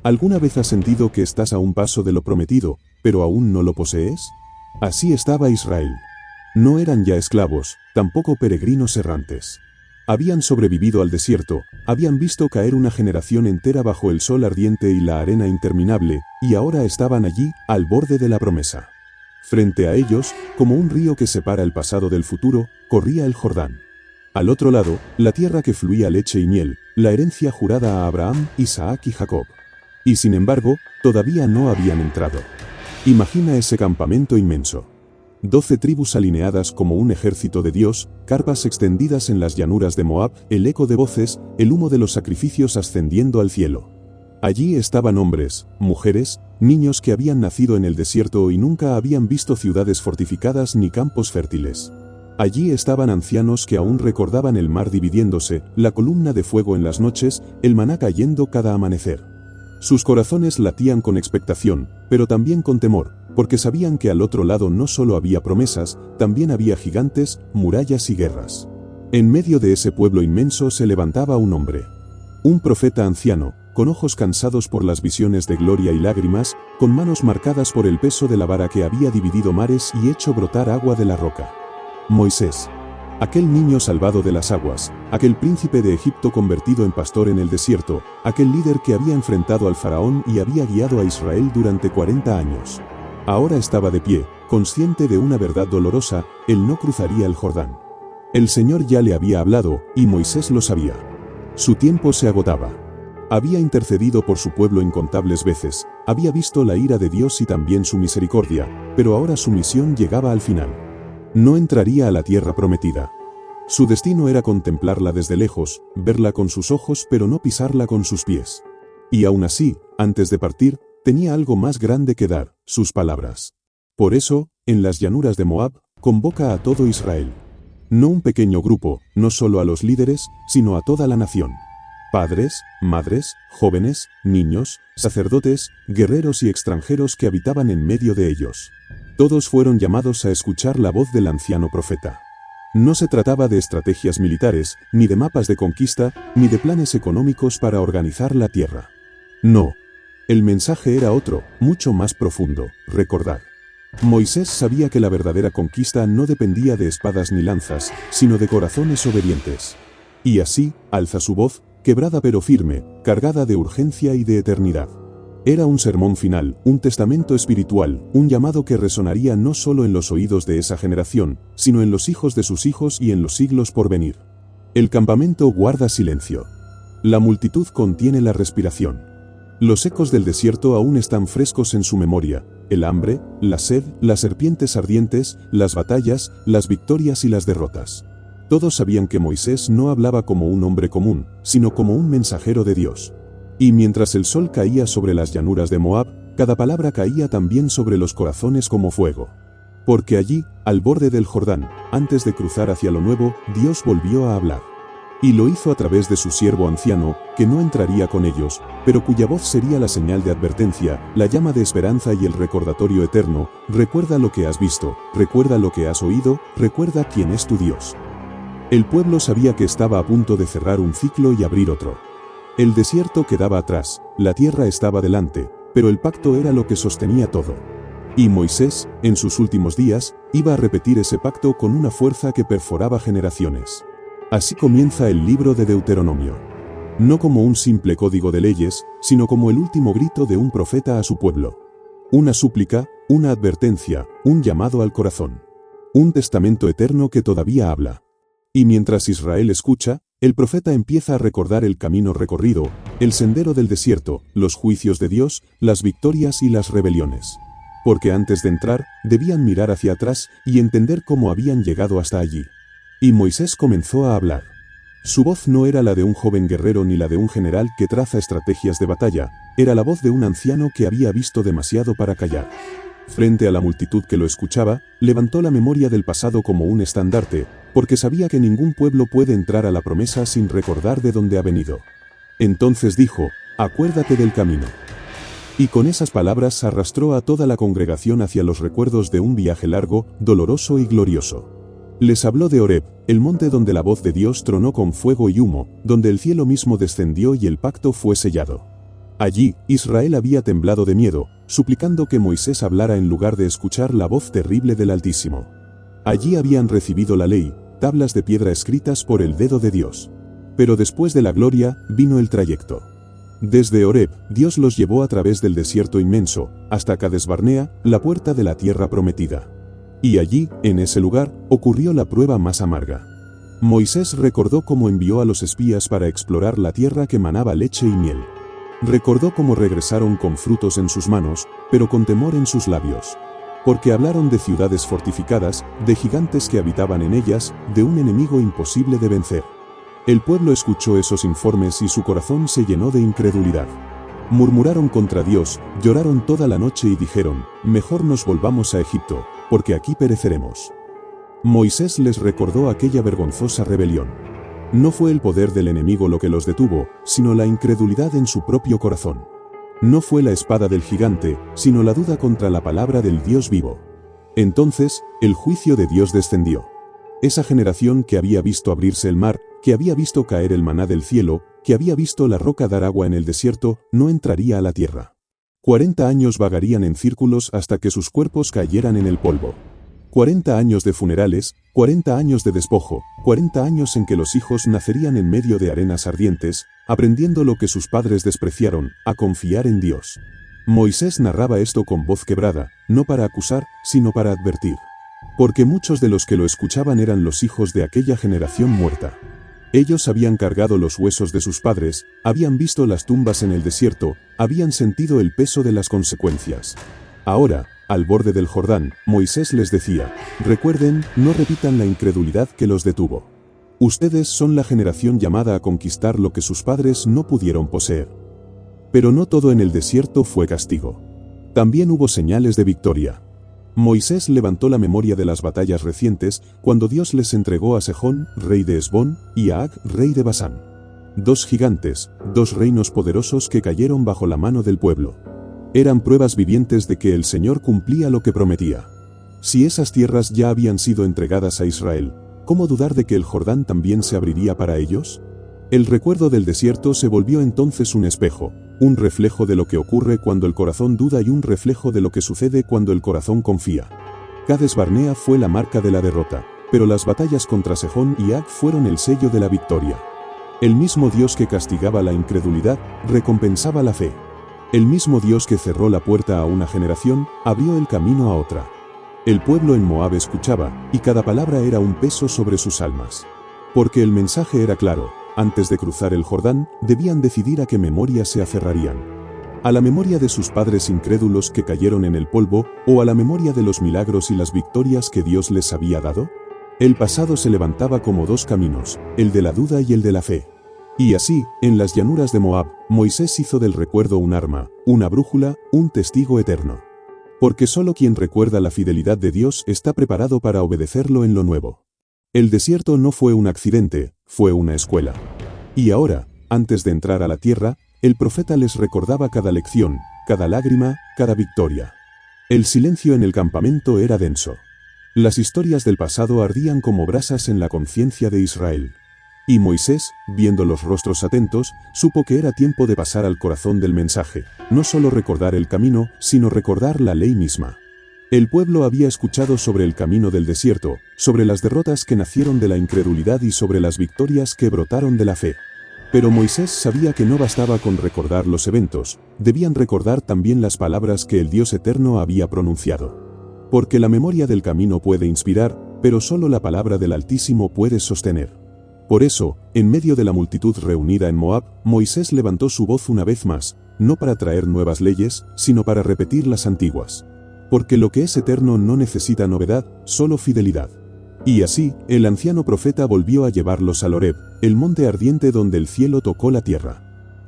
¿Alguna vez has sentido que estás a un paso de lo prometido, pero aún no lo posees? Así estaba Israel. No eran ya esclavos, tampoco peregrinos errantes. Habían sobrevivido al desierto, habían visto caer una generación entera bajo el sol ardiente y la arena interminable, y ahora estaban allí, al borde de la promesa. Frente a ellos, como un río que separa el pasado del futuro, corría el Jordán. Al otro lado, la tierra que fluía leche y miel, la herencia jurada a Abraham, Isaac y Jacob. Y sin embargo, todavía no habían entrado. Imagina ese campamento inmenso. 12 tribus alineadas como un ejército de Dios, carpas extendidas en las llanuras de Moab, el eco de voces, el humo de los sacrificios ascendiendo al cielo. Allí estaban hombres, mujeres, niños que habían nacido en el desierto y nunca habían visto ciudades fortificadas ni campos fértiles. Allí estaban ancianos que aún recordaban el mar dividiéndose, la columna de fuego en las noches, el maná cayendo cada amanecer. Sus corazones latían con expectación, pero también con temor, porque sabían que al otro lado no solo había promesas, también había gigantes, murallas y guerras. En medio de ese pueblo inmenso se levantaba un hombre. Un profeta anciano, con ojos cansados por las visiones de gloria y lágrimas, con manos marcadas por el peso de la vara que había dividido mares y hecho brotar agua de la roca. Moisés. Aquel niño salvado de las aguas, aquel príncipe de Egipto convertido en pastor en el desierto, aquel líder que había enfrentado al faraón y había guiado a Israel durante 40 años. Ahora estaba de pie, consciente de una verdad dolorosa: él no cruzaría el Jordán. El Señor ya le había hablado, y Moisés lo sabía. Su tiempo se agotaba. Había intercedido por su pueblo incontables veces, había visto la ira de Dios y también su misericordia, pero ahora su misión llegaba al final. No entraría a la tierra prometida. Su destino era contemplarla desde lejos, verla con sus ojos pero no pisarla con sus pies. Y aún así, antes de partir, tenía algo más grande que dar: sus palabras. Por eso, en las llanuras de Moab, convoca a todo Israel. No un pequeño grupo, no solo a los líderes, sino a toda la nación. Padres, madres, jóvenes, niños, sacerdotes, guerreros y extranjeros que habitaban en medio de ellos. Todos fueron llamados a escuchar la voz del anciano profeta. No se trataba de estrategias militares, ni de mapas de conquista, ni de planes económicos para organizar la tierra. No. El mensaje era otro, mucho más profundo: recordar. Moisés sabía que la verdadera conquista no dependía de espadas ni lanzas, sino de corazones obedientes. Y así, alza su voz, quebrada pero firme, cargada de urgencia y de eternidad. Era un sermón final, un testamento espiritual, un llamado que resonaría no solo en los oídos de esa generación, sino en los hijos de sus hijos y en los siglos por venir. El campamento guarda silencio. La multitud contiene la respiración. Los ecos del desierto aún están frescos en su memoria: el hambre, la sed, las serpientes ardientes, las batallas, las victorias y las derrotas. Todos sabían que Moisés no hablaba como un hombre común, sino como un mensajero de Dios. Y mientras el sol caía sobre las llanuras de Moab, cada palabra caía también sobre los corazones como fuego. Porque allí, al borde del Jordán, antes de cruzar hacia lo nuevo, Dios volvió a hablar. Y lo hizo a través de su siervo anciano, que no entraría con ellos, pero cuya voz sería la señal de advertencia, la llama de esperanza y el recordatorio eterno: recuerda lo que has visto, recuerda lo que has oído, recuerda quién es tu Dios. El pueblo sabía que estaba a punto de cerrar un ciclo y abrir otro. El desierto quedaba atrás, la tierra estaba delante, pero el pacto era lo que sostenía todo. Y Moisés, en sus últimos días, iba a repetir ese pacto con una fuerza que perforaba generaciones. Así comienza el libro de Deuteronomio. No como un simple código de leyes, sino como el último grito de un profeta a su pueblo. Una súplica, una advertencia, un llamado al corazón. Un testamento eterno que todavía habla. Y mientras Israel escucha, el profeta empieza a recordar el camino recorrido, el sendero del desierto, los juicios de Dios, las victorias y las rebeliones. Porque antes de entrar, debían mirar hacia atrás y entender cómo habían llegado hasta allí. Y Moisés comenzó a hablar. Su voz no era la de un joven guerrero ni la de un general que traza estrategias de batalla, era la voz de un anciano que había visto demasiado para callar. Frente a la multitud que lo escuchaba, levantó la memoria del pasado como un estandarte, porque sabía que ningún pueblo puede entrar a la promesa sin recordar de dónde ha venido. Entonces dijo: acuérdate del camino. Y con esas palabras arrastró a toda la congregación hacia los recuerdos de un viaje largo, doloroso y glorioso. Les habló de Horeb, el monte donde la voz de Dios tronó con fuego y humo, donde el cielo mismo descendió y el pacto fue sellado. Allí, Israel había temblado de miedo, suplicando que Moisés hablara en lugar de escuchar la voz terrible del Altísimo. Allí habían recibido la ley, tablas de piedra escritas por el dedo de Dios. Pero después de la gloria, vino el trayecto. Desde Horeb, Dios los llevó a través del desierto inmenso, hasta Cades Barnea, la puerta de la tierra prometida. Y allí, en ese lugar, ocurrió la prueba más amarga. Moisés recordó cómo envió a los espías para explorar la tierra que manaba leche y miel. Recordó cómo regresaron con frutos en sus manos, pero con temor en sus labios. Porque hablaron de ciudades fortificadas, de gigantes que habitaban en ellas, de un enemigo imposible de vencer. El pueblo escuchó esos informes y su corazón se llenó de incredulidad. Murmuraron contra Dios, lloraron toda la noche y dijeron: mejor nos volvamos a Egipto, porque aquí pereceremos. Moisés les recordó aquella vergonzosa rebelión. No fue el poder del enemigo lo que los detuvo, sino la incredulidad en su propio corazón. No fue la espada del gigante, sino la duda contra la palabra del Dios vivo. Entonces, el juicio de Dios descendió. Esa generación que había visto abrirse el mar, que había visto caer el maná del cielo, que había visto la roca dar agua en el desierto, no entraría a la tierra. 40 años vagarían en círculos hasta que sus cuerpos cayeran en el polvo. 40 años de funerales, 40 años de despojo, 40 años en que los hijos nacerían en medio de arenas ardientes, aprendiendo lo que sus padres despreciaron, a confiar en Dios. Moisés narraba esto con voz quebrada, no para acusar, sino para advertir. Porque muchos de los que lo escuchaban eran los hijos de aquella generación muerta. Ellos habían cargado los huesos de sus padres, habían visto las tumbas en el desierto, habían sentido el peso de las consecuencias. Ahora, al borde del Jordán, Moisés les decía: recuerden, no repitan la incredulidad que los detuvo. Ustedes son la generación llamada a conquistar lo que sus padres no pudieron poseer. Pero no todo en el desierto fue castigo. También hubo señales de victoria. Moisés levantó la memoria de las batallas recientes, cuando Dios les entregó a Sejón, rey de Hesbón, y a Ag, rey de Basán. 2 gigantes, 2 reinos poderosos que cayeron bajo la mano del pueblo. Eran pruebas vivientes de que el Señor cumplía lo que prometía. Si esas tierras ya habían sido entregadas a Israel, ¿cómo dudar de que el Jordán también se abriría para ellos? El recuerdo del desierto se volvió entonces un espejo, un reflejo de lo que ocurre cuando el corazón duda y un reflejo de lo que sucede cuando el corazón confía. Cades Barnea fue la marca de la derrota, pero las batallas contra Sejón y Ag fueron el sello de la victoria. El mismo Dios que castigaba la incredulidad, recompensaba la fe. El mismo Dios que cerró la puerta a una generación, abrió el camino a otra. El pueblo en Moab escuchaba, y cada palabra era un peso sobre sus almas. Porque el mensaje era claro: antes de cruzar el Jordán, debían decidir a qué memoria se aferrarían. ¿A la memoria de sus padres incrédulos que cayeron en el polvo, o a la memoria de los milagros y las victorias que Dios les había dado? El pasado se levantaba como 2 caminos, el de la duda y el de la fe. Y así, en las llanuras de Moab, Moisés hizo del recuerdo un arma, una brújula, un testigo eterno. Porque solo quien recuerda la fidelidad de Dios está preparado para obedecerlo en lo nuevo. El desierto no fue un accidente, fue una escuela. Y ahora, antes de entrar a la tierra, el profeta les recordaba cada lección, cada lágrima, cada victoria. El silencio en el campamento era denso. Las historias del pasado ardían como brasas en la conciencia de Israel. Y Moisés, viendo los rostros atentos, supo que era tiempo de pasar al corazón del mensaje, no solo recordar el camino, sino recordar la ley misma. El pueblo había escuchado sobre el camino del desierto, sobre las derrotas que nacieron de la incredulidad y sobre las victorias que brotaron de la fe. Pero Moisés sabía que no bastaba con recordar los eventos, debían recordar también las palabras que el Dios eterno había pronunciado. Porque la memoria del camino puede inspirar, pero solo la palabra del Altísimo puede sostener. Por eso, en medio de la multitud reunida en Moab, Moisés levantó su voz una vez más, no para traer nuevas leyes, sino para repetir las antiguas. Porque lo que es eterno no necesita novedad, solo fidelidad. Y así, el anciano profeta volvió a llevarlos al Horeb, el monte ardiente donde el cielo tocó la tierra.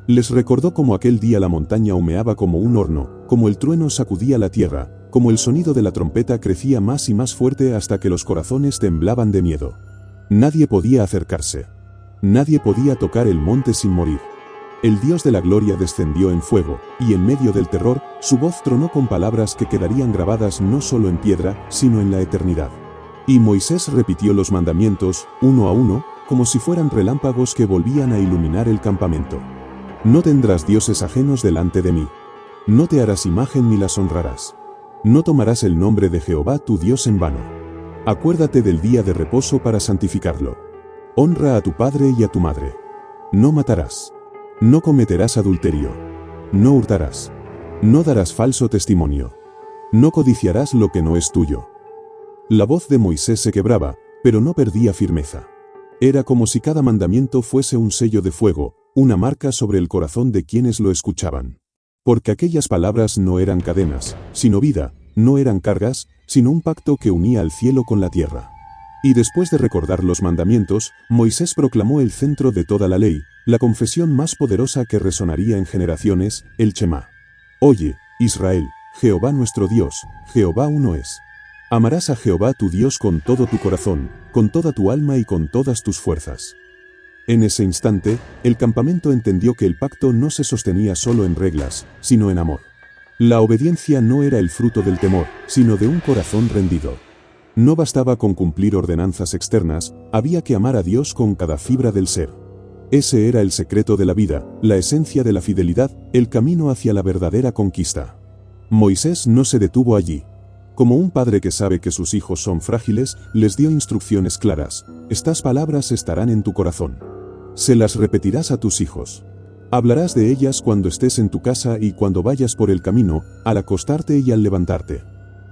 Les recordó cómo aquel día la montaña humeaba como un horno, como el trueno sacudía la tierra, como el sonido de la trompeta crecía más y más fuerte hasta que los corazones temblaban de miedo. Nadie podía acercarse. Nadie podía tocar el monte sin morir. El Dios de la gloria descendió en fuego, y en medio del terror, su voz tronó con palabras que quedarían grabadas no solo en piedra, sino en la eternidad. Y Moisés repitió los mandamientos, uno a uno, como si fueran relámpagos que volvían a iluminar el campamento. No tendrás dioses ajenos delante de mí. No te harás imagen ni las honrarás. No tomarás el nombre de Jehová tu Dios en vano. Acuérdate del día de reposo para santificarlo. Honra a tu padre y a tu madre. No matarás. No cometerás adulterio. No hurtarás. No darás falso testimonio. No codiciarás lo que no es tuyo. La voz de Moisés se quebraba, pero no perdía firmeza. Era como si cada mandamiento fuese un sello de fuego, una marca sobre el corazón de quienes lo escuchaban. Porque aquellas palabras no eran cadenas, sino vida, no eran cargas, sino un pacto que unía al cielo con la tierra. Y después de recordar los mandamientos, Moisés proclamó el centro de toda la ley, la confesión más poderosa que resonaría en generaciones, el Shema. Oye, Israel, Jehová nuestro Dios, Jehová uno es. Amarás a Jehová tu Dios con todo tu corazón, con toda tu alma y con todas tus fuerzas. En ese instante, el campamento entendió que el pacto no se sostenía solo en reglas, sino en amor. La obediencia no era el fruto del temor, sino de un corazón rendido. No bastaba con cumplir ordenanzas externas, había que amar a Dios con cada fibra del ser. Ese era el secreto de la vida, la esencia de la fidelidad, el camino hacia la verdadera conquista. Moisés no se detuvo allí. Como un padre que sabe que sus hijos son frágiles, les dio instrucciones claras. Estas palabras estarán en tu corazón. Se las repetirás a tus hijos. Hablarás de ellas cuando estés en tu casa y cuando vayas por el camino, al acostarte y al levantarte.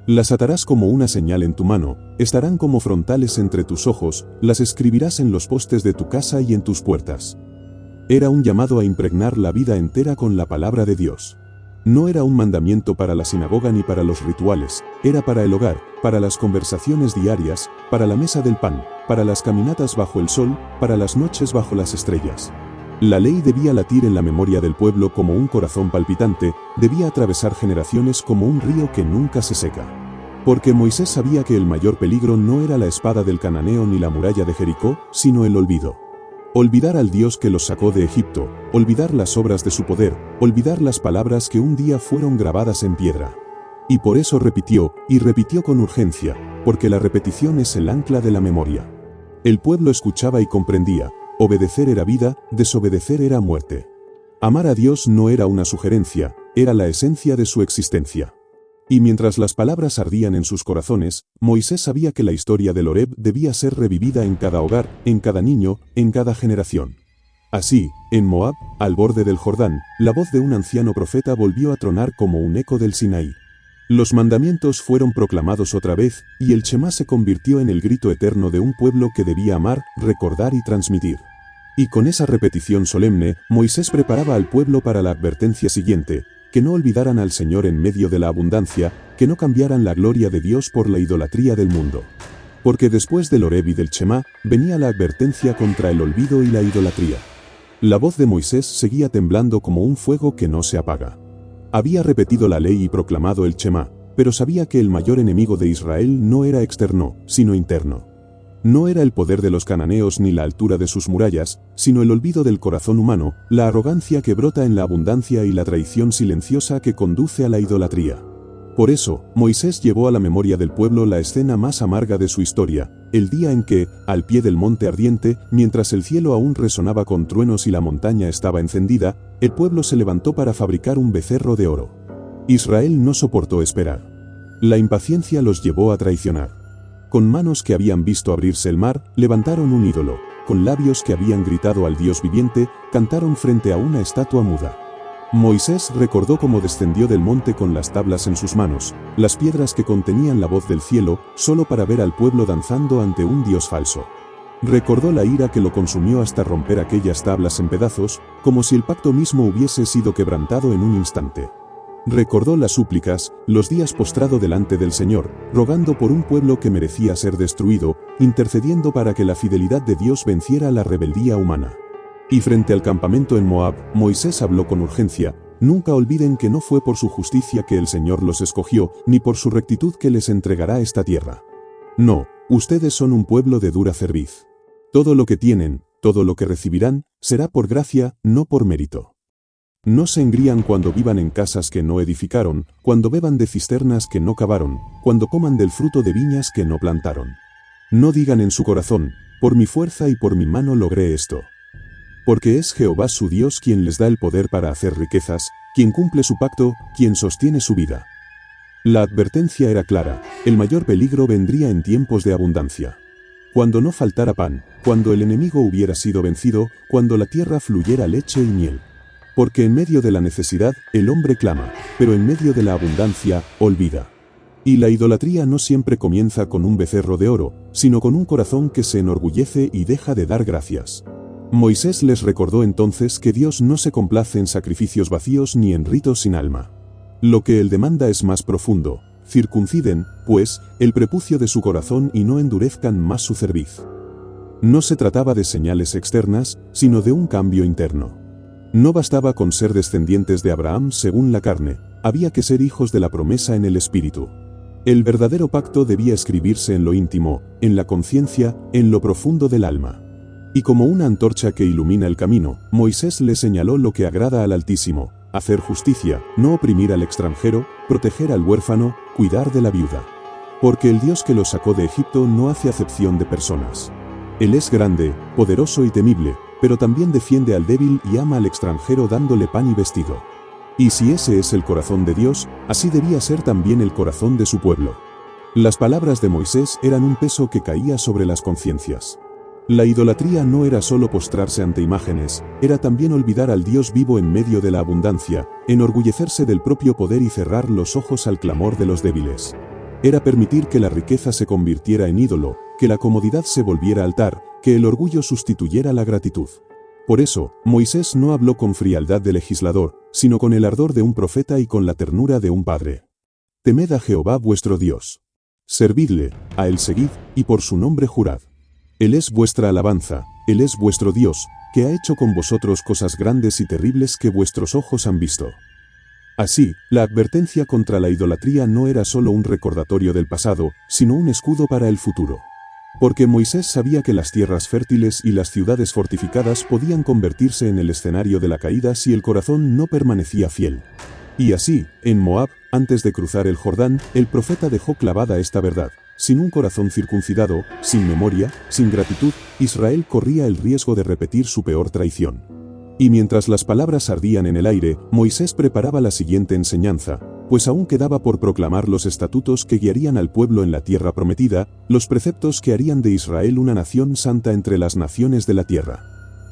Las atarás como una señal en tu mano, estarán como frontales entre tus ojos, las escribirás en los postes de tu casa y en tus puertas. Era un llamado a impregnar la vida entera con la palabra de Dios. No era un mandamiento para la sinagoga ni para los rituales, era para el hogar, para las conversaciones diarias, para la mesa del pan, para las caminatas bajo el sol, para las noches bajo las estrellas. La ley debía latir en la memoria del pueblo como un corazón palpitante, debía atravesar generaciones como un río que nunca se seca. Porque Moisés sabía que el mayor peligro no era la espada del cananeo ni la muralla de Jericó, sino el olvido. Olvidar al Dios que los sacó de Egipto, olvidar las obras de su poder, olvidar las palabras que un día fueron grabadas en piedra. Y por eso repitió, y repitió con urgencia, porque la repetición es el ancla de la memoria. El pueblo escuchaba y comprendía, obedecer era vida, desobedecer era muerte. Amar a Dios no era una sugerencia, era la esencia de su existencia. Y mientras las palabras ardían en sus corazones, Moisés sabía que la historia del Horeb debía ser revivida en cada hogar, en cada niño, en cada generación. Así, en Moab, al borde del Jordán, la voz de un anciano profeta volvió a tronar como un eco del Sinaí. Los mandamientos fueron proclamados otra vez, y el Shema se convirtió en el grito eterno de un pueblo que debía amar, recordar y transmitir. Y con esa repetición solemne, Moisés preparaba al pueblo para la advertencia siguiente: que no olvidaran al Señor en medio de la abundancia, que no cambiaran la gloria de Dios por la idolatría del mundo. Porque después del Horeb y del Shema, venía la advertencia contra el olvido y la idolatría. La voz de Moisés seguía temblando como un fuego que no se apaga. Había repetido la ley y proclamado el Shema, pero sabía que el mayor enemigo de Israel no era externo, sino interno. No era el poder de los cananeos ni la altura de sus murallas, sino el olvido del corazón humano, la arrogancia que brota en la abundancia y la traición silenciosa que conduce a la idolatría. Por eso, Moisés llevó a la memoria del pueblo la escena más amarga de su historia, el día en que, al pie del monte ardiente, mientras el cielo aún resonaba con truenos y la montaña estaba encendida, el pueblo se levantó para fabricar un becerro de oro. Israel no soportó esperar. La impaciencia los llevó a traicionar. Con manos que habían visto abrirse el mar, levantaron un ídolo, con labios que habían gritado al Dios viviente, cantaron frente a una estatua muda. Moisés recordó cómo descendió del monte con las tablas en sus manos, las piedras que contenían la voz del cielo, solo para ver al pueblo danzando ante un Dios falso. Recordó la ira que lo consumió hasta romper aquellas tablas en pedazos, como si el pacto mismo hubiese sido quebrantado en un instante. Recordó las súplicas, los días postrado delante del Señor, rogando por un pueblo que merecía ser destruido, intercediendo para que la fidelidad de Dios venciera la rebeldía humana. Y frente al campamento en Moab, Moisés habló con urgencia: nunca olviden que no fue por su justicia que el Señor los escogió, ni por su rectitud que les entregará esta tierra. No, ustedes son un pueblo de dura cerviz. Todo lo que tienen, todo lo que recibirán, será por gracia, no por mérito. No se engrían cuando vivan en casas que no edificaron, cuando beban de cisternas que no cavaron, cuando coman del fruto de viñas que no plantaron. No digan en su corazón: por mi fuerza y por mi mano logré esto. Porque es Jehová su Dios quien les da el poder para hacer riquezas, quien cumple su pacto, quien sostiene su vida. La advertencia era clara: el mayor peligro vendría en tiempos de abundancia. Cuando no faltara pan, cuando el enemigo hubiera sido vencido, cuando la tierra fluyera leche y miel. Porque en medio de la necesidad, el hombre clama, pero en medio de la abundancia, olvida. Y la idolatría no siempre comienza con un becerro de oro, sino con un corazón que se enorgullece y deja de dar gracias. Moisés les recordó entonces que Dios no se complace en sacrificios vacíos ni en ritos sin alma. Lo que Él demanda es más profundo: circunciden, pues, el prepucio de su corazón y no endurezcan más su cerviz. No se trataba de señales externas, sino de un cambio interno. No bastaba con ser descendientes de Abraham según la carne, había que ser hijos de la promesa en el Espíritu. El verdadero pacto debía escribirse en lo íntimo, en la conciencia, en lo profundo del alma. Y como una antorcha que ilumina el camino, Moisés le señaló lo que agrada al Altísimo: hacer justicia, no oprimir al extranjero, proteger al huérfano, cuidar de la viuda. Porque el Dios que los sacó de Egipto no hace acepción de personas. Él es grande, poderoso y temible, pero también defiende al débil y ama al extranjero dándole pan y vestido. Y si ese es el corazón de Dios, así debía ser también el corazón de su pueblo. Las palabras de Moisés eran un peso que caía sobre las conciencias. La idolatría no era solo postrarse ante imágenes, era también olvidar al Dios vivo en medio de la abundancia, enorgullecerse del propio poder y cerrar los ojos al clamor de los débiles. Era permitir que la riqueza se convirtiera en ídolo, que la comodidad se volviera altar, que el orgullo sustituyera la gratitud. Por eso, Moisés no habló con frialdad de legislador, sino con el ardor de un profeta y con la ternura de un padre. Temed a Jehová vuestro Dios. Servidle, a él seguid, y por su nombre jurad. Él es vuestra alabanza, Él es vuestro Dios, que ha hecho con vosotros cosas grandes y terribles que vuestros ojos han visto. Así, la advertencia contra la idolatría no era solo un recordatorio del pasado, sino un escudo para el futuro. Porque Moisés sabía que las tierras fértiles y las ciudades fortificadas podían convertirse en el escenario de la caída si el corazón no permanecía fiel. Y así, en Moab, antes de cruzar el Jordán, el profeta dejó clavada esta verdad: sin un corazón circuncidado, sin memoria, sin gratitud, Israel corría el riesgo de repetir su peor traición. Y mientras las palabras ardían en el aire, Moisés preparaba la siguiente enseñanza, pues aún quedaba por proclamar los estatutos que guiarían al pueblo en la tierra prometida, los preceptos que harían de Israel una nación santa entre las naciones de la tierra.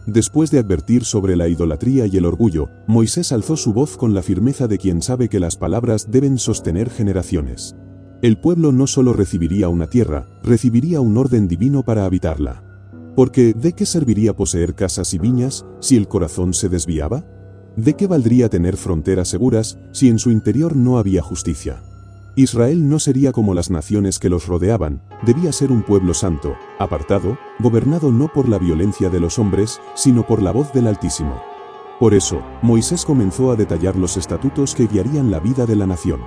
Después de advertir sobre la idolatría y el orgullo, Moisés alzó su voz con la firmeza de quien sabe que las palabras deben sostener generaciones. El pueblo no solo recibiría una tierra, recibiría un orden divino para habitarla. Porque, ¿de qué serviría poseer casas y viñas, si el corazón se desviaba? ¿De qué valdría tener fronteras seguras, si en su interior no había justicia? Israel no sería como las naciones que los rodeaban, debía ser un pueblo santo, apartado, gobernado no por la violencia de los hombres, sino por la voz del Altísimo. Por eso, Moisés comenzó a detallar los estatutos que guiarían la vida de la nación.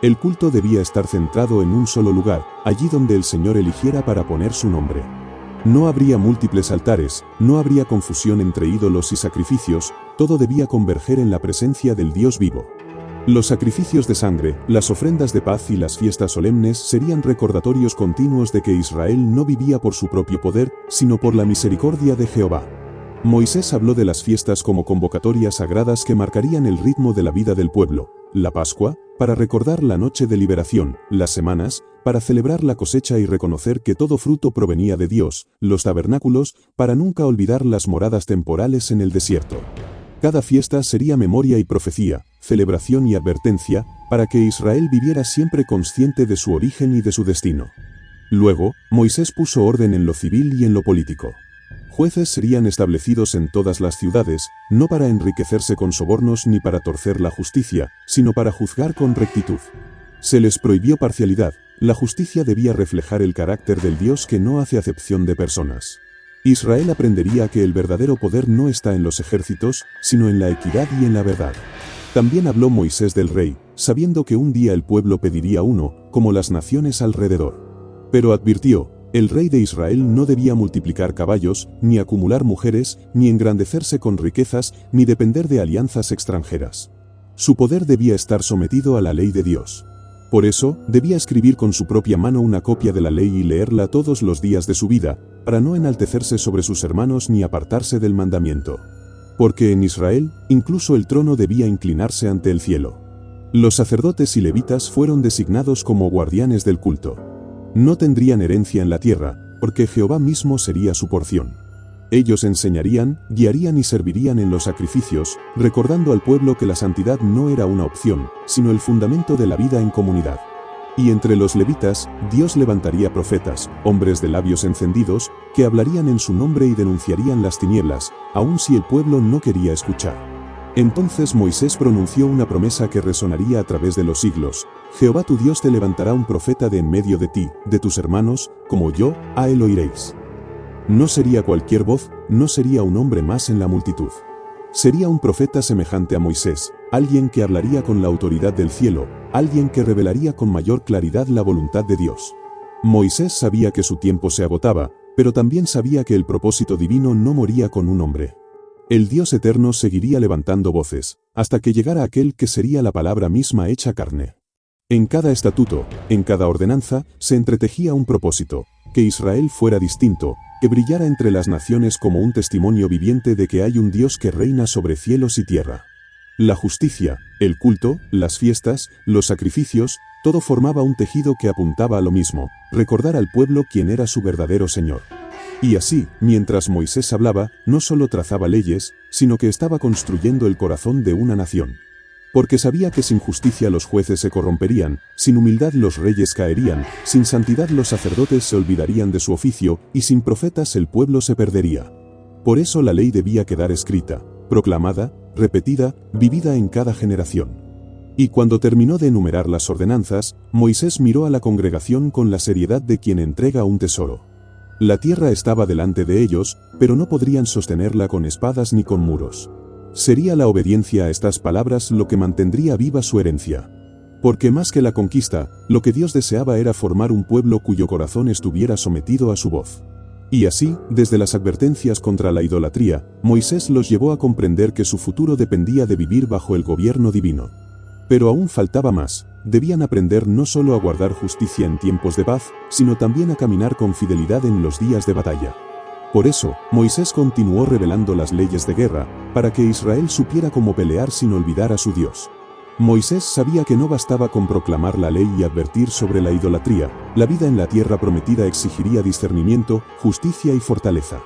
El culto debía estar centrado en un solo lugar, allí donde el Señor eligiera para poner su nombre. No habría múltiples altares, no habría confusión entre ídolos y sacrificios, todo debía converger en la presencia del Dios vivo. Los sacrificios de sangre, las ofrendas de paz y las fiestas solemnes serían recordatorios continuos de que Israel no vivía por su propio poder, sino por la misericordia de Jehová. Moisés habló de las fiestas como convocatorias sagradas que marcarían el ritmo de la vida del pueblo: la Pascua, para recordar la noche de liberación; las semanas, para celebrar la cosecha y reconocer que todo fruto provenía de Dios; los tabernáculos, para nunca olvidar las moradas temporales en el desierto. Cada fiesta sería memoria y profecía, celebración y advertencia, para que Israel viviera siempre consciente de su origen y de su destino. Luego, Moisés puso orden en lo civil y en lo político. Jueces serían establecidos en todas las ciudades, no para enriquecerse con sobornos ni para torcer la justicia, sino para juzgar con rectitud. Se les prohibió parcialidad, la justicia debía reflejar el carácter del Dios que no hace acepción de personas. Israel aprendería que el verdadero poder no está en los ejércitos, sino en la equidad y en la verdad. También habló Moisés del rey, sabiendo que un día el pueblo pediría uno, como las naciones alrededor. Pero advirtió: el rey de Israel no debía multiplicar caballos, ni acumular mujeres, ni engrandecerse con riquezas, ni depender de alianzas extranjeras. Su poder debía estar sometido a la ley de Dios. Por eso, debía escribir con su propia mano una copia de la ley y leerla todos los días de su vida, para no enaltecerse sobre sus hermanos ni apartarse del mandamiento. Porque en Israel, incluso el trono debía inclinarse ante el cielo. Los sacerdotes y levitas fueron designados como guardianes del culto. No tendrían herencia en la tierra, porque Jehová mismo sería su porción. Ellos enseñarían, guiarían y servirían en los sacrificios, recordando al pueblo que la santidad no era una opción, sino el fundamento de la vida en comunidad. Y entre los levitas, Dios levantaría profetas, hombres de labios encendidos, que hablarían en su nombre y denunciarían las tinieblas, aun si el pueblo no quería escuchar. Entonces Moisés pronunció una promesa que resonaría a través de los siglos: Jehová tu Dios te levantará un profeta de en medio de ti, de tus hermanos, como yo, a él oiréis. No sería cualquier voz, no sería un hombre más en la multitud. Sería un profeta semejante a Moisés, alguien que hablaría con la autoridad del cielo, alguien que revelaría con mayor claridad la voluntad de Dios. Moisés sabía que su tiempo se agotaba, pero también sabía que el propósito divino no moría con un hombre. El Dios eterno seguiría levantando voces, hasta que llegara aquel que sería la palabra misma hecha carne. En cada estatuto, en cada ordenanza, se entretejía un propósito: que Israel fuera distinto, que brillara entre las naciones como un testimonio viviente de que hay un Dios que reina sobre cielos y tierra. La justicia, el culto, las fiestas, los sacrificios, todo formaba un tejido que apuntaba a lo mismo: recordar al pueblo quién era su verdadero Señor. Y así, mientras Moisés hablaba, no solo trazaba leyes, sino que estaba construyendo el corazón de una nación. Porque sabía que sin justicia los jueces se corromperían, sin humildad los reyes caerían, sin santidad los sacerdotes se olvidarían de su oficio, y sin profetas el pueblo se perdería. Por eso la ley debía quedar escrita, proclamada, repetida, vivida en cada generación. Y cuando terminó de enumerar las ordenanzas, Moisés miró a la congregación con la seriedad de quien entrega un tesoro. La tierra estaba delante de ellos, pero no podrían sostenerla con espadas ni con muros. Sería la obediencia a estas palabras lo que mantendría viva su herencia. Porque más que la conquista, lo que Dios deseaba era formar un pueblo cuyo corazón estuviera sometido a su voz. Y así, desde las advertencias contra la idolatría, Moisés los llevó a comprender que su futuro dependía de vivir bajo el gobierno divino. Pero aún faltaba más: debían aprender no solo a guardar justicia en tiempos de paz, sino también a caminar con fidelidad en los días de batalla. Por eso, Moisés continuó revelando las leyes de guerra, para que Israel supiera cómo pelear sin olvidar a su Dios. Moisés sabía que no bastaba con proclamar la ley y advertir sobre la idolatría. La vida en la tierra prometida exigiría discernimiento, justicia y fortaleza.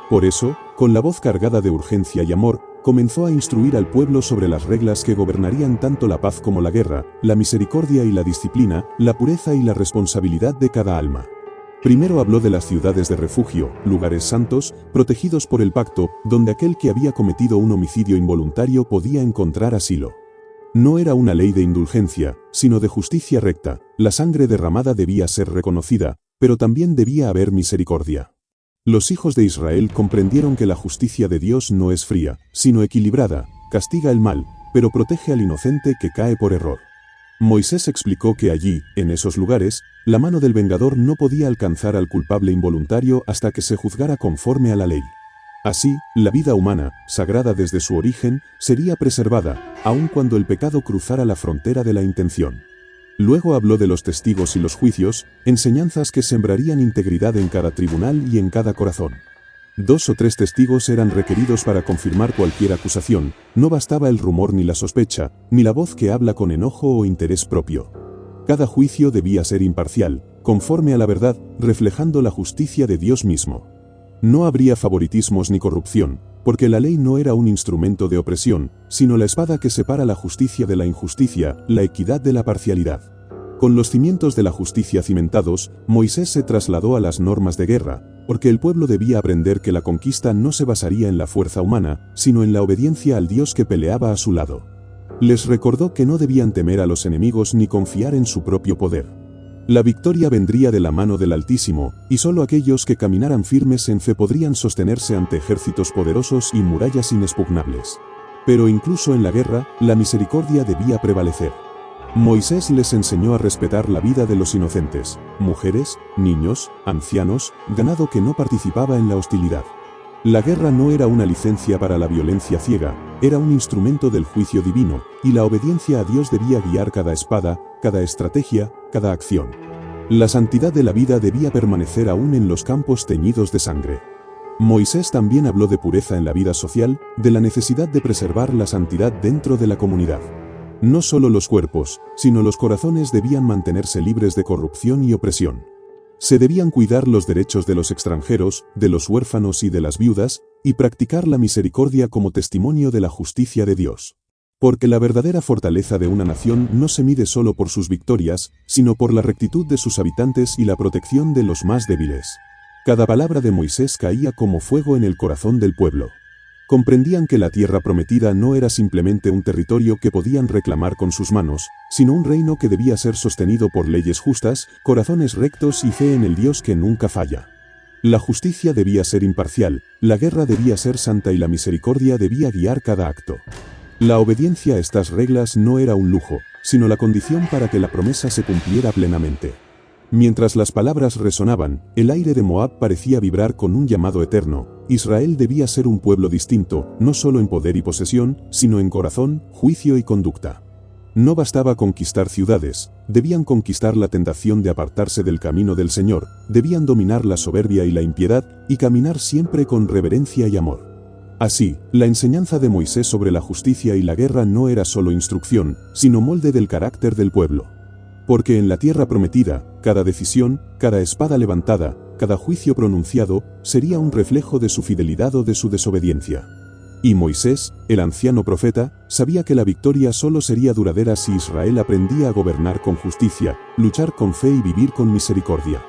Por eso, con la voz cargada de urgencia y amor, comenzó a instruir al pueblo sobre las reglas que gobernarían tanto la paz como la guerra, la misericordia y la disciplina, la pureza y la responsabilidad de cada alma. Primero habló de las ciudades de refugio, lugares santos, protegidos por el pacto, donde aquel que había cometido un homicidio involuntario podía encontrar asilo. No era una ley de indulgencia, sino de justicia recta. La sangre derramada debía ser reconocida, pero también debía haber misericordia. Los hijos de Israel comprendieron que la justicia de Dios no es fría, sino equilibrada, castiga el mal, pero protege al inocente que cae por error. Moisés explicó que allí, en esos lugares, la mano del vengador no podía alcanzar al culpable involuntario hasta que se juzgara conforme a la ley. Así, la vida humana, sagrada desde su origen, sería preservada, aun cuando el pecado cruzara la frontera de la intención. Luego habló de los testigos y los juicios, enseñanzas que sembrarían integridad en cada tribunal y en cada corazón. 2 o 3 testigos eran requeridos para confirmar cualquier acusación. No bastaba el rumor ni la sospecha, ni la voz que habla con enojo o interés propio. Cada juicio debía ser imparcial, conforme a la verdad, reflejando la justicia de Dios mismo. No habría favoritismos ni corrupción, porque la ley no era un instrumento de opresión, sino la espada que separa la justicia de la injusticia, la equidad de la parcialidad. Con los cimientos de la justicia cimentados, Moisés se trasladó a las normas de guerra, porque el pueblo debía aprender que la conquista no se basaría en la fuerza humana, sino en la obediencia al Dios que peleaba a su lado. Les recordó que no debían temer a los enemigos ni confiar en su propio poder. La victoria vendría de la mano del Altísimo, y solo aquellos que caminaran firmes en fe podrían sostenerse ante ejércitos poderosos y murallas inexpugnables. Pero incluso en la guerra, la misericordia debía prevalecer. Moisés les enseñó a respetar la vida de los inocentes, mujeres, niños, ancianos, ganado que no participaba en la hostilidad. La guerra no era una licencia para la violencia ciega, era un instrumento del juicio divino, y la obediencia a Dios debía guiar cada espada, cada estrategia, cada acción. La santidad de la vida debía permanecer aún en los campos teñidos de sangre. Moisés también habló de pureza en la vida social, de la necesidad de preservar la santidad dentro de la comunidad. No solo los cuerpos, sino los corazones debían mantenerse libres de corrupción y opresión. Se debían cuidar los derechos de los extranjeros, de los huérfanos y de las viudas, y practicar la misericordia como testimonio de la justicia de Dios. Porque la verdadera fortaleza de una nación no se mide solo por sus victorias, sino por la rectitud de sus habitantes y la protección de los más débiles. Cada palabra de Moisés caía como fuego en el corazón del pueblo. Comprendían que la tierra prometida no era simplemente un territorio que podían reclamar con sus manos, sino un reino que debía ser sostenido por leyes justas, corazones rectos y fe en el Dios que nunca falla. La justicia debía ser imparcial, la guerra debía ser santa y la misericordia debía guiar cada acto. La obediencia a estas reglas no era un lujo, sino la condición para que la promesa se cumpliera plenamente. Mientras las palabras resonaban, el aire de Moab parecía vibrar con un llamado eterno. Israel debía ser un pueblo distinto, no solo en poder y posesión, sino en corazón, juicio y conducta. No bastaba conquistar ciudades, debían conquistar la tentación de apartarse del camino del Señor, debían dominar la soberbia y la impiedad, y caminar siempre con reverencia y amor. Así, la enseñanza de Moisés sobre la justicia y la guerra no era solo instrucción, sino molde del carácter del pueblo. Porque en la tierra prometida, cada decisión, cada espada levantada, cada juicio pronunciado, sería un reflejo de su fidelidad o de su desobediencia. Y Moisés, el anciano profeta, sabía que la victoria solo sería duradera si Israel aprendía a gobernar con justicia, luchar con fe y vivir con misericordia.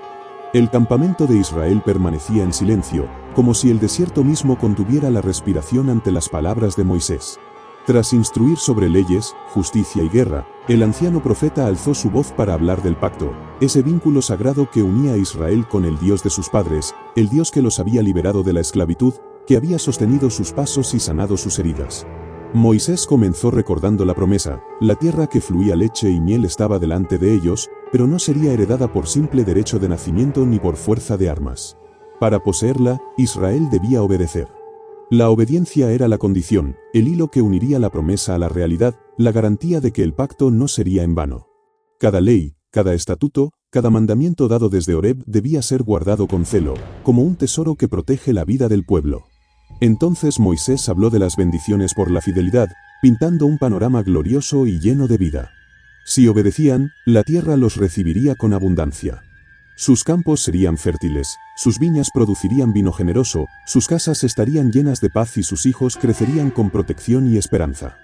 El campamento de Israel permanecía en silencio, como si el desierto mismo contuviera la respiración ante las palabras de Moisés. Tras instruir sobre leyes, justicia y guerra, el anciano profeta alzó su voz para hablar del pacto, ese vínculo sagrado que unía a Israel con el Dios de sus padres, el Dios que los había liberado de la esclavitud, que había sostenido sus pasos y sanado sus heridas. Moisés comenzó recordando la promesa: la tierra que fluía leche y miel estaba delante de ellos, pero no sería heredada por simple derecho de nacimiento ni por fuerza de armas. Para poseerla, Israel debía obedecer. La obediencia era la condición, el hilo que uniría la promesa a la realidad, la garantía de que el pacto no sería en vano. Cada ley, cada estatuto, cada mandamiento dado desde Horeb debía ser guardado con celo, como un tesoro que protege la vida del pueblo. Entonces Moisés habló de las bendiciones por la fidelidad, pintando un panorama glorioso y lleno de vida. Si obedecían, la tierra los recibiría con abundancia. Sus campos serían fértiles, sus viñas producirían vino generoso, sus casas estarían llenas de paz y sus hijos crecerían con protección y esperanza.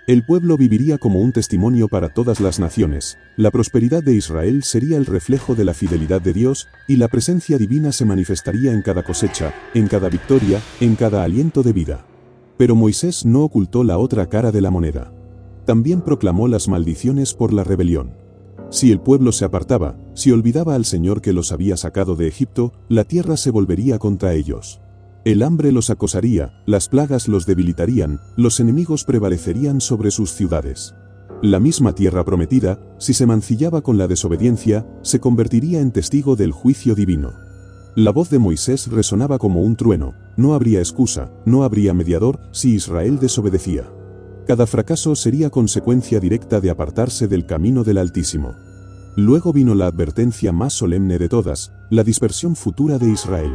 El pueblo viviría como un testimonio para todas las naciones, la prosperidad de Israel sería el reflejo de la fidelidad de Dios, y la presencia divina se manifestaría en cada cosecha, en cada victoria, en cada aliento de vida. Pero Moisés no ocultó la otra cara de la moneda. También proclamó las maldiciones por la rebelión. Si el pueblo se apartaba, si olvidaba al Señor que los había sacado de Egipto, la tierra se volvería contra ellos. El hambre los acosaría, las plagas los debilitarían, los enemigos prevalecerían sobre sus ciudades. La misma tierra prometida, si se mancillaba con la desobediencia, se convertiría en testigo del juicio divino. La voz de Moisés resonaba como un trueno: no habría excusa, no habría mediador si Israel desobedecía. Cada fracaso sería consecuencia directa de apartarse del camino del Altísimo. Luego vino la advertencia más solemne de todas: la dispersión futura de Israel.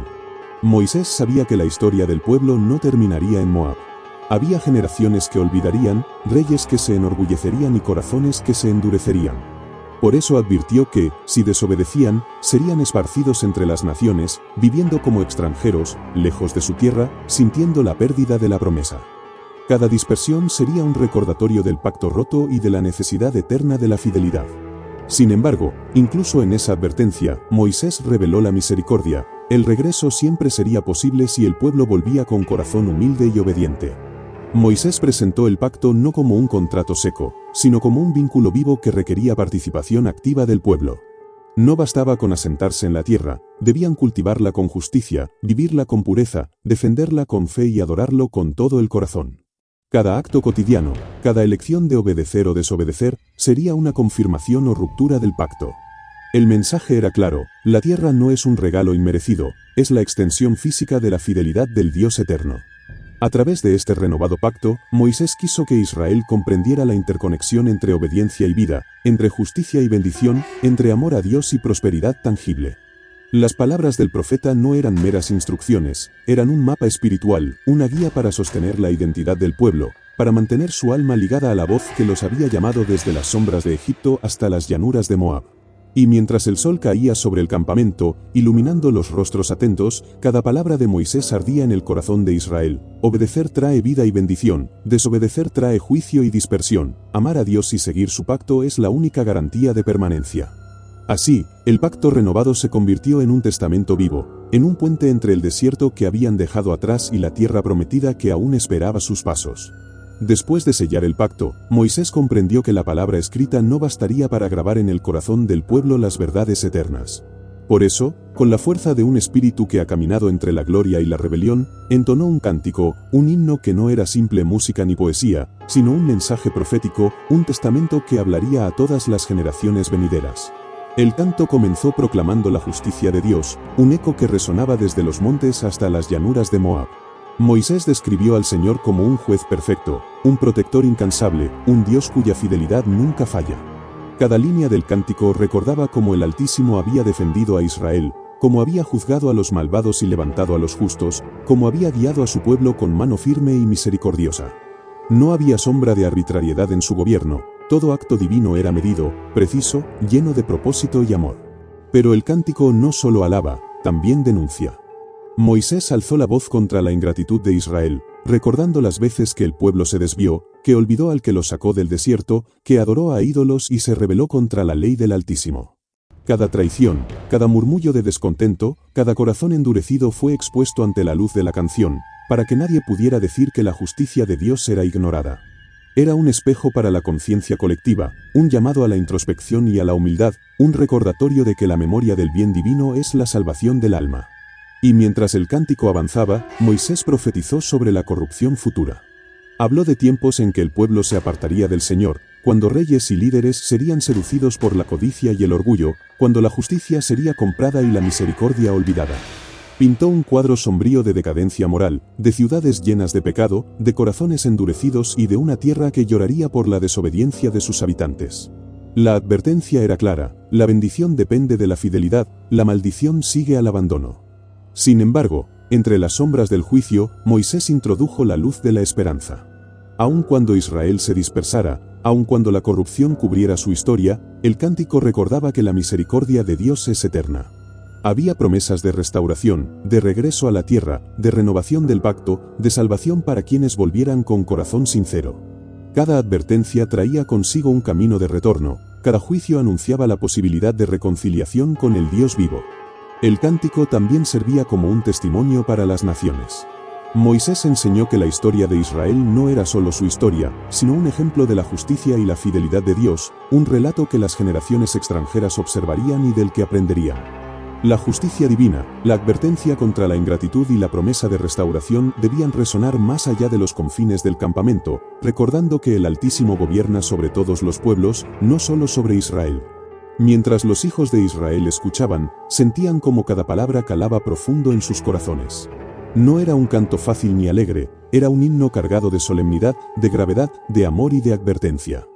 Moisés sabía que la historia del pueblo no terminaría en Moab. Había generaciones que olvidarían, reyes que se enorgullecerían y corazones que se endurecerían. Por eso advirtió que, si desobedecían, serían esparcidos entre las naciones, viviendo como extranjeros, lejos de su tierra, sintiendo la pérdida de la promesa. Cada dispersión sería un recordatorio del pacto roto y de la necesidad eterna de la fidelidad. Sin embargo, incluso en esa advertencia, Moisés reveló la misericordia: el regreso siempre sería posible si el pueblo volvía con corazón humilde y obediente. Moisés presentó el pacto no como un contrato seco, sino como un vínculo vivo que requería participación activa del pueblo. No bastaba con asentarse en la tierra, debían cultivarla con justicia, vivirla con pureza, defenderla con fe y adorarlo con todo el corazón. Cada acto cotidiano, cada elección de obedecer o desobedecer, sería una confirmación o ruptura del pacto. El mensaje era claro: la tierra no es un regalo inmerecido, es la extensión física de la fidelidad del Dios eterno. A través de este renovado pacto, Moisés quiso que Israel comprendiera la interconexión entre obediencia y vida, entre justicia y bendición, entre amor a Dios y prosperidad tangible. Las palabras del profeta no eran meras instrucciones, eran un mapa espiritual, una guía para sostener la identidad del pueblo, para mantener su alma ligada a la voz que los había llamado desde las sombras de Egipto hasta las llanuras de Moab. Y mientras el sol caía sobre el campamento, iluminando los rostros atentos, cada palabra de Moisés ardía en el corazón de Israel. Obedecer trae vida y bendición, desobedecer trae juicio y dispersión. Amar a Dios y seguir su pacto es la única garantía de permanencia. Así, el pacto renovado se convirtió en un testamento vivo, en un puente entre el desierto que habían dejado atrás y la tierra prometida que aún esperaba sus pasos. Después de sellar el pacto, Moisés comprendió que la palabra escrita no bastaría para grabar en el corazón del pueblo las verdades eternas. Por eso, con la fuerza de un espíritu que ha caminado entre la gloria y la rebelión, entonó un cántico, un himno que no era simple música ni poesía, sino un mensaje profético, un testamento que hablaría a todas las generaciones venideras. El canto comenzó proclamando la justicia de Dios, un eco que resonaba desde los montes hasta las llanuras de Moab. Moisés describió al Señor como un juez perfecto, un protector incansable, un Dios cuya fidelidad nunca falla. Cada línea del cántico recordaba cómo el Altísimo había defendido a Israel, cómo había juzgado a los malvados y levantado a los justos, cómo había guiado a su pueblo con mano firme y misericordiosa. No había sombra de arbitrariedad en su gobierno, todo acto divino era medido, preciso, lleno de propósito y amor. Pero el cántico no solo alaba, también denuncia. Moisés alzó la voz contra la ingratitud de Israel, recordando las veces que el pueblo se desvió, que olvidó al que lo sacó del desierto, que adoró a ídolos y se rebeló contra la ley del Altísimo. Cada traición, cada murmullo de descontento, cada corazón endurecido fue expuesto ante la luz de la canción, para que nadie pudiera decir que la justicia de Dios era ignorada. Era un espejo para la conciencia colectiva, un llamado a la introspección y a la humildad, un recordatorio de que la memoria del bien divino es la salvación del alma. Y mientras el cántico avanzaba, Moisés profetizó sobre la corrupción futura. Habló de tiempos en que el pueblo se apartaría del Señor, cuando reyes y líderes serían seducidos por la codicia y el orgullo, cuando la justicia sería comprada y la misericordia olvidada. Pintó un cuadro sombrío de decadencia moral, de ciudades llenas de pecado, de corazones endurecidos y de una tierra que lloraría por la desobediencia de sus habitantes. La advertencia era clara: la bendición depende de la fidelidad, la maldición sigue al abandono. Sin embargo, entre las sombras del juicio, Moisés introdujo la luz de la esperanza. Aun cuando Israel se dispersara, aun cuando la corrupción cubriera su historia, el cántico recordaba que la misericordia de Dios es eterna. Había promesas de restauración, de regreso a la tierra, de renovación del pacto, de salvación para quienes volvieran con corazón sincero. Cada advertencia traía consigo un camino de retorno, cada juicio anunciaba la posibilidad de reconciliación con el Dios vivo. El cántico también servía como un testimonio para las naciones. Moisés enseñó que la historia de Israel no era solo su historia, sino un ejemplo de la justicia y la fidelidad de Dios, un relato que las generaciones extranjeras observarían y del que aprenderían. La justicia divina, la advertencia contra la ingratitud y la promesa de restauración debían resonar más allá de los confines del campamento, recordando que el Altísimo gobierna sobre todos los pueblos, no solo sobre Israel. Mientras los hijos de Israel escuchaban, sentían como cada palabra calaba profundo en sus corazones. No era un canto fácil ni alegre, era un himno cargado de solemnidad, de gravedad, de amor y de advertencia.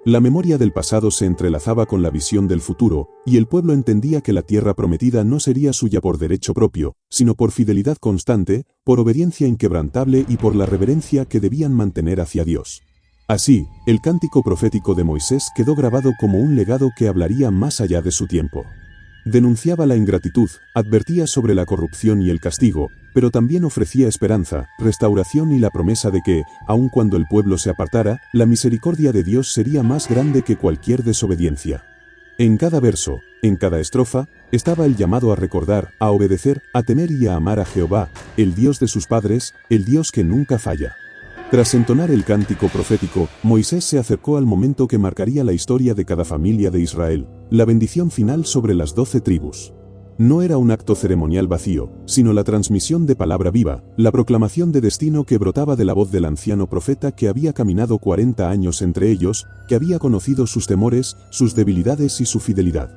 La memoria del pasado se entrelazaba con la visión del futuro, y el pueblo entendía que la tierra prometida no sería suya por derecho propio, sino por fidelidad constante, por obediencia inquebrantable y por la reverencia que debían mantener hacia Dios. Así, el cántico profético de Moisés quedó grabado como un legado que hablaría más allá de su tiempo. Denunciaba la ingratitud, advertía sobre la corrupción y el castigo, pero también ofrecía esperanza, restauración y la promesa de que, aun cuando el pueblo se apartara, la misericordia de Dios sería más grande que cualquier desobediencia. En cada verso, en cada estrofa, estaba el llamado a recordar, a obedecer, a temer y a amar a Jehová, el Dios de sus padres, el Dios que nunca falla. Tras entonar el cántico profético, Moisés se acercó al momento que marcaría la historia de cada familia de Israel, la bendición final sobre las 12 tribus. No era un acto ceremonial vacío, sino la transmisión de palabra viva, la proclamación de destino que brotaba de la voz del anciano profeta que había caminado 40 años entre ellos, que había conocido sus temores, sus debilidades y su fidelidad.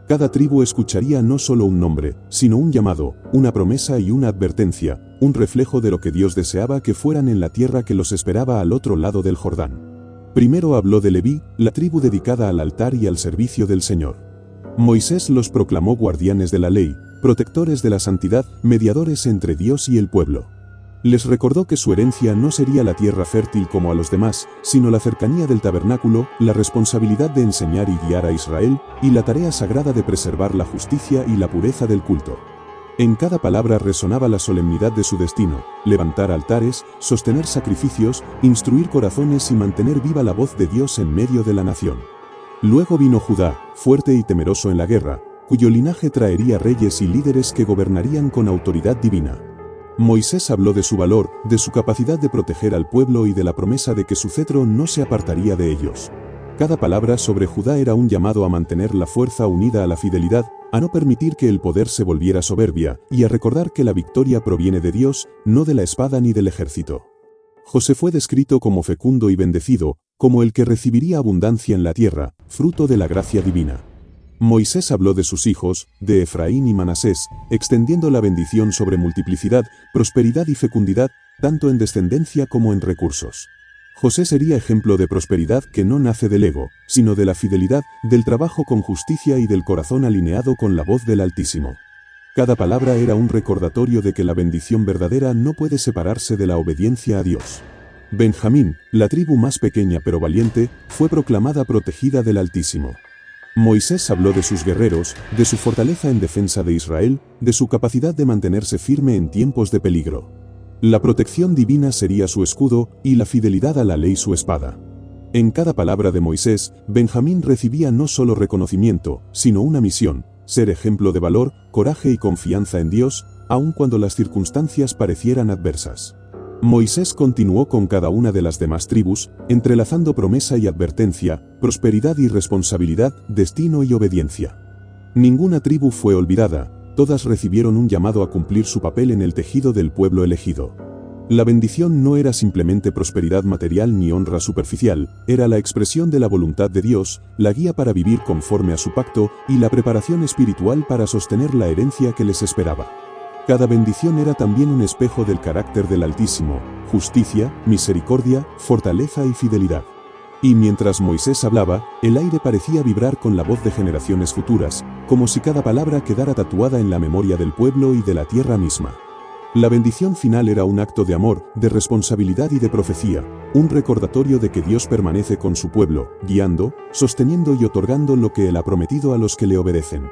Cada tribu escucharía no solo un nombre, sino un llamado, una promesa y una advertencia, un reflejo de lo que Dios deseaba que fueran en la tierra que los esperaba al otro lado del Jordán. Primero habló de Leví, la tribu dedicada al altar y al servicio del Señor. Moisés los proclamó guardianes de la ley, protectores de la santidad, mediadores entre Dios y el pueblo. Les recordó que su herencia no sería la tierra fértil como a los demás, sino la cercanía del tabernáculo, la responsabilidad de enseñar y guiar a Israel, y la tarea sagrada de preservar la justicia y la pureza del culto. En cada palabra resonaba la solemnidad de su destino: levantar altares, sostener sacrificios, instruir corazones y mantener viva la voz de Dios en medio de la nación. Luego vino Judá, fuerte y temeroso en la guerra, cuyo linaje traería reyes y líderes que gobernarían con autoridad divina. Moisés habló de su valor, de su capacidad de proteger al pueblo y de la promesa de que su cetro no se apartaría de ellos. Cada palabra sobre Judá era un llamado a mantener la fuerza unida a la fidelidad, a no permitir que el poder se volviera soberbia, y a recordar que la victoria proviene de Dios, no de la espada ni del ejército. José fue descrito como fecundo y bendecido, como el que recibiría abundancia en la tierra, fruto de la gracia divina. Moisés habló de sus hijos, de Efraín y Manasés, extendiendo la bendición sobre multiplicidad, prosperidad y fecundidad, tanto en descendencia como en recursos. José sería ejemplo de prosperidad que no nace del ego, sino de la fidelidad, del trabajo con justicia y del corazón alineado con la voz del Altísimo. Cada palabra era un recordatorio de que la bendición verdadera no puede separarse de la obediencia a Dios. Benjamín, la tribu más pequeña pero valiente, fue proclamada protegida del Altísimo. Moisés habló de sus guerreros, de su fortaleza en defensa de Israel, de su capacidad de mantenerse firme en tiempos de peligro. La protección divina sería su escudo, y la fidelidad a la ley su espada. En cada palabra de Moisés, Benjamín recibía no solo reconocimiento, sino una misión: ser ejemplo de valor, coraje y confianza en Dios, aun cuando las circunstancias parecieran adversas. Moisés continuó con cada una de las demás tribus, entrelazando promesa y advertencia, prosperidad y responsabilidad, destino y obediencia. Ninguna tribu fue olvidada, todas recibieron un llamado a cumplir su papel en el tejido del pueblo elegido. La bendición no era simplemente prosperidad material ni honra superficial, era la expresión de la voluntad de Dios, la guía para vivir conforme a su pacto y la preparación espiritual para sostener la herencia que les esperaba. Cada bendición era también un espejo del carácter del Altísimo: justicia, misericordia, fortaleza y fidelidad. Y mientras Moisés hablaba, el aire parecía vibrar con la voz de generaciones futuras, como si cada palabra quedara tatuada en la memoria del pueblo y de la tierra misma. La bendición final era un acto de amor, de responsabilidad y de profecía, un recordatorio de que Dios permanece con su pueblo, guiando, sosteniendo y otorgando lo que Él ha prometido a los que le obedecen.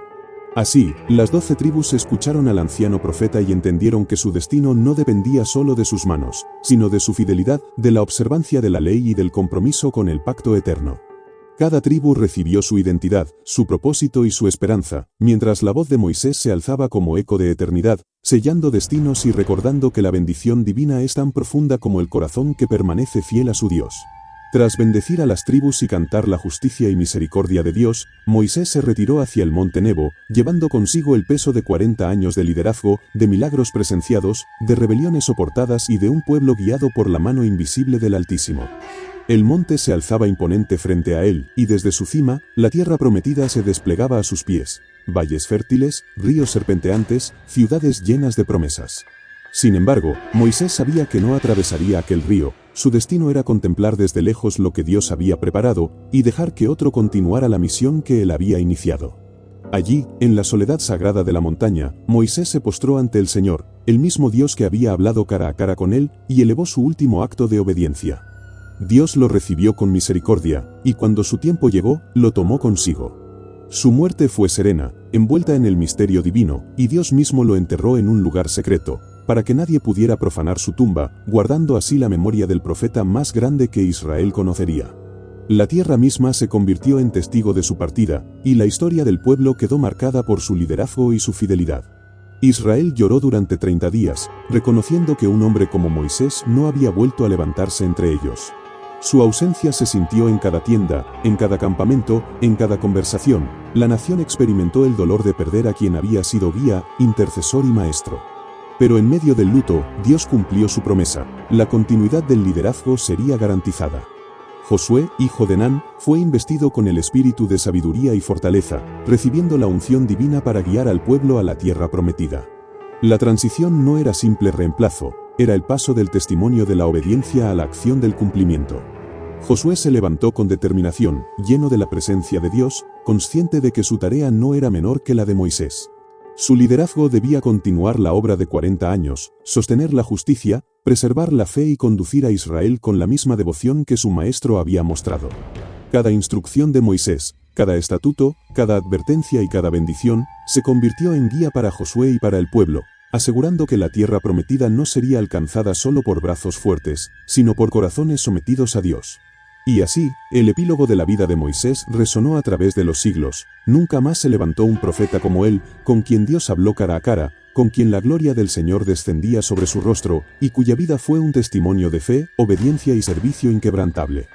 Así, las 12 tribus escucharon al anciano profeta y entendieron que su destino no dependía solo de sus manos, sino de su fidelidad, de la observancia de la ley y del compromiso con el pacto eterno. Cada tribu recibió su identidad, su propósito y su esperanza, mientras la voz de Moisés se alzaba como eco de eternidad, sellando destinos y recordando que la bendición divina es tan profunda como el corazón que permanece fiel a su Dios. Tras bendecir a las tribus y cantar la justicia y misericordia de Dios, Moisés se retiró hacia el monte Nebo, llevando consigo el peso de 40 años de liderazgo, de milagros presenciados, de rebeliones soportadas y de un pueblo guiado por la mano invisible del Altísimo. El monte se alzaba imponente frente a él, y desde su cima, la tierra prometida se desplegaba a sus pies: valles fértiles, ríos serpenteantes, ciudades llenas de promesas. Sin embargo, Moisés sabía que no atravesaría aquel río. Su destino era contemplar desde lejos lo que Dios había preparado, y dejar que otro continuara la misión que él había iniciado. Allí, en la soledad sagrada de la montaña, Moisés se postró ante el Señor, el mismo Dios que había hablado cara a cara con él, y elevó su último acto de obediencia. Dios lo recibió con misericordia, y cuando su tiempo llegó, lo tomó consigo. Su muerte fue serena, envuelta en el misterio divino, y Dios mismo lo enterró en un lugar secreto, para que nadie pudiera profanar su tumba, guardando así la memoria del profeta más grande que Israel conocería. La tierra misma se convirtió en testigo de su partida, y la historia del pueblo quedó marcada por su liderazgo y su fidelidad. Israel lloró durante 30 días, reconociendo que un hombre como Moisés no había vuelto a levantarse entre ellos. Su ausencia se sintió en cada tienda, en cada campamento, en cada conversación. La nación experimentó el dolor de perder a quien había sido guía, intercesor y maestro. Pero en medio del luto, Dios cumplió su promesa: la continuidad del liderazgo sería garantizada. Josué, hijo de Nun, fue investido con el espíritu de sabiduría y fortaleza, recibiendo la unción divina para guiar al pueblo a la tierra prometida. La transición no era simple reemplazo, era el paso del testimonio de la obediencia a la acción del cumplimiento. Josué se levantó con determinación, lleno de la presencia de Dios, consciente de que su tarea no era menor que la de Moisés. Su liderazgo debía continuar la obra de 40 años, sostener la justicia, preservar la fe y conducir a Israel con la misma devoción que su maestro había mostrado. Cada instrucción de Moisés, cada estatuto, cada advertencia y cada bendición, se convirtió en guía para Josué y para el pueblo, asegurando que la tierra prometida no sería alcanzada solo por brazos fuertes, sino por corazones sometidos a Dios. Y así, el epílogo de la vida de Moisés resonó a través de los siglos. Nunca más se levantó un profeta como él, con quien Dios habló cara a cara, con quien la gloria del Señor descendía sobre su rostro, y cuya vida fue un testimonio de fe, obediencia y servicio inquebrantable.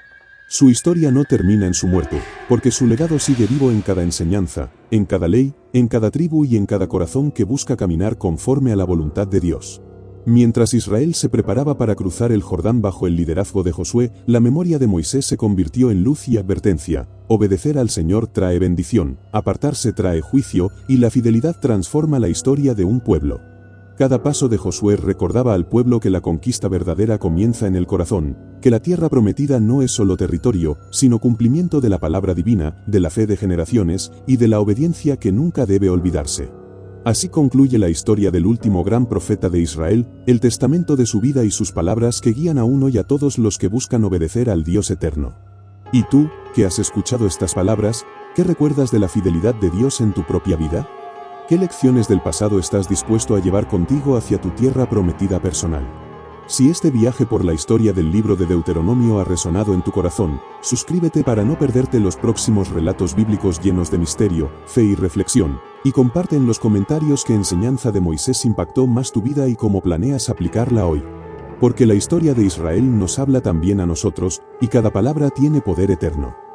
Su historia no termina en su muerte, porque su legado sigue vivo en cada enseñanza, en cada ley, en cada tribu y en cada corazón que busca caminar conforme a la voluntad de Dios. Mientras Israel se preparaba para cruzar el Jordán bajo el liderazgo de Josué, la memoria de Moisés se convirtió en luz y advertencia. Obedecer al Señor trae bendición, apartarse trae juicio, y la fidelidad transforma la historia de un pueblo. Cada paso de Josué recordaba al pueblo que la conquista verdadera comienza en el corazón, que la tierra prometida no es solo territorio, sino cumplimiento de la palabra divina, de la fe de generaciones, y de la obediencia que nunca debe olvidarse. Así concluye la historia del último gran profeta de Israel, el testamento de su vida y sus palabras que guían a uno y a todos los que buscan obedecer al Dios eterno. ¿Y tú, que has escuchado estas palabras, qué recuerdas de la fidelidad de Dios en tu propia vida? ¿Qué lecciones del pasado estás dispuesto a llevar contigo hacia tu tierra prometida personal? Si este viaje por la historia del libro de Deuteronomio ha resonado en tu corazón, suscríbete para no perderte los próximos relatos bíblicos llenos de misterio, fe y reflexión, y comparte en los comentarios qué enseñanza de Moisés impactó más tu vida y cómo planeas aplicarla hoy. Porque la historia de Israel nos habla también a nosotros, y cada palabra tiene poder eterno.